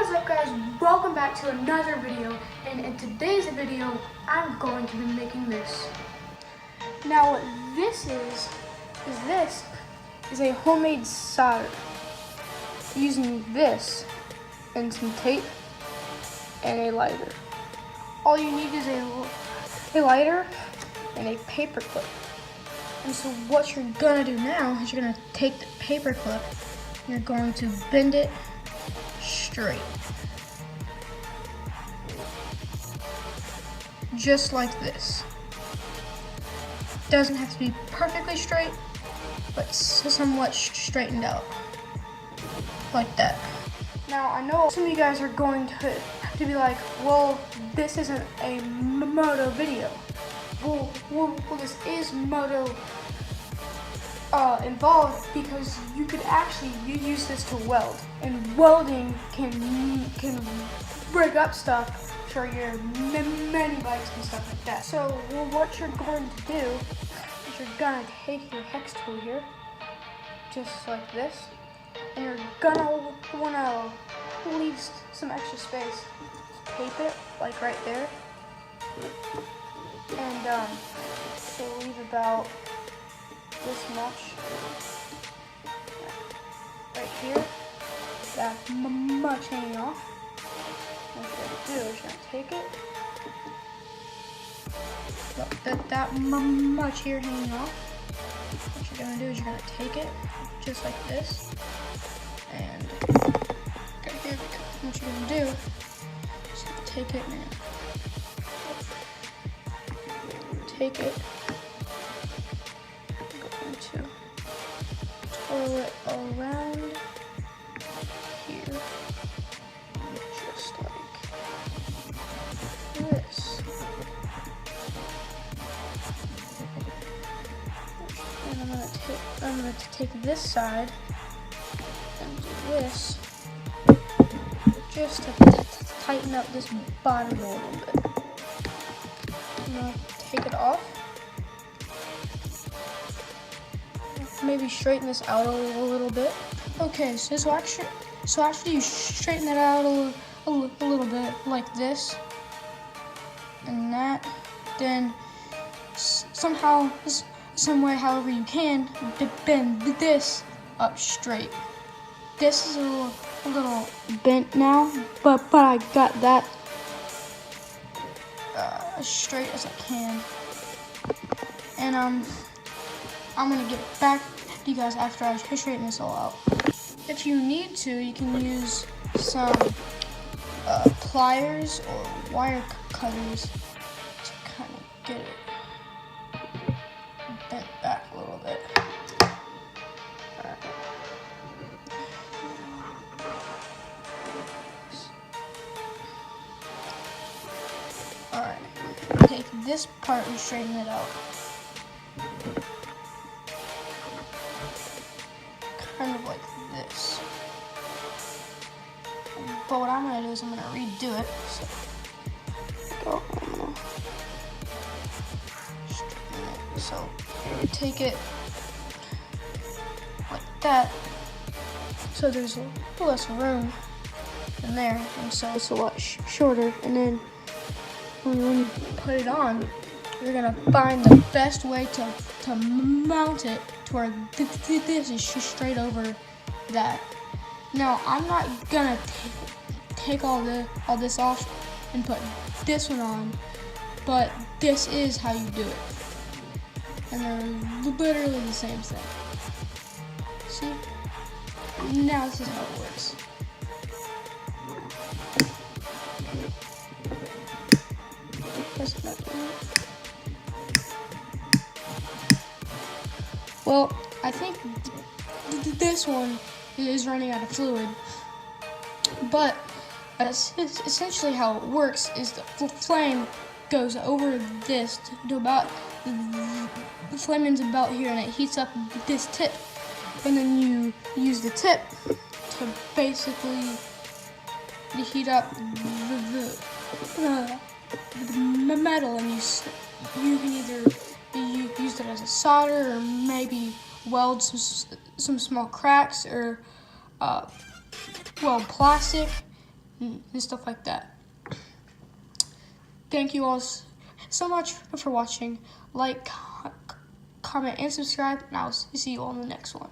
What is up, guys? Welcome back to another video, and in today's video I'm going to be making this. Now what this is a homemade solder using this and some tape and a lighter. All you need is a lighter and a paper clip. And so what you're gonna do now is you're gonna take the paper clip and you're going to bend it straight. Just like this. Doesn't have to be perfectly straight, but somewhat straightened out. Like that. Now I know some of you guys are going to be like, well, this isn't a moto video. Well, this is moto involved because you could actually use this to weld, and welding can break up stuff for your mini bikes and stuff like that. So what you're going to do is you're gonna take your hex tool here, just like this, and you're gonna wanna leave some extra space. Tape it like right there, and so leave about this much right here, that much hanging off. What you're gonna do is you're gonna take it, that much here hanging off. What you're gonna do is you're gonna take it just like this, and what you're gonna do is take it and take it. To twirl it around here, just like this. And I'm gonna take this side and do this, just to tighten up this bottom a little bit. I'm gonna take it off. Maybe straighten this out a little bit. Okay, so after you straighten that out a little bit like this and that, then somehow, some way, however you can, bend this up straight. This is a little bent now, but I got that as straight as I can, and I'm gonna get back to you guys after I straighten this all out. If you need to, you can use some pliers or wire cutters to kind of get it bent back a little bit. Alright, take this part and straighten it out. Kind of like this. But what I'm gonna do is I'm gonna redo it. So, I'm gonna straighten it. So take it like that. So there's a little less room in there, and so it's a lot shorter. And then when you put it on, you're gonna find the best way to mount it to where this is straight over that. Now I'm not gonna take all this off and put this one on, but this is how you do it, and they're literally the same thing. See? Now this is how it works. That's not doing it. Well, I think this one is running out of fluid, but essentially how it works is the flame goes over this to about, the flame ends about here, and it heats up this tip, and then you use the tip to basically heat up the metal, and you can either use it as a solder, or maybe weld some small cracks, or weld plastic, and stuff like that. Thank you all so much for watching. Like, comment, and subscribe, and I'll see you all in the next one.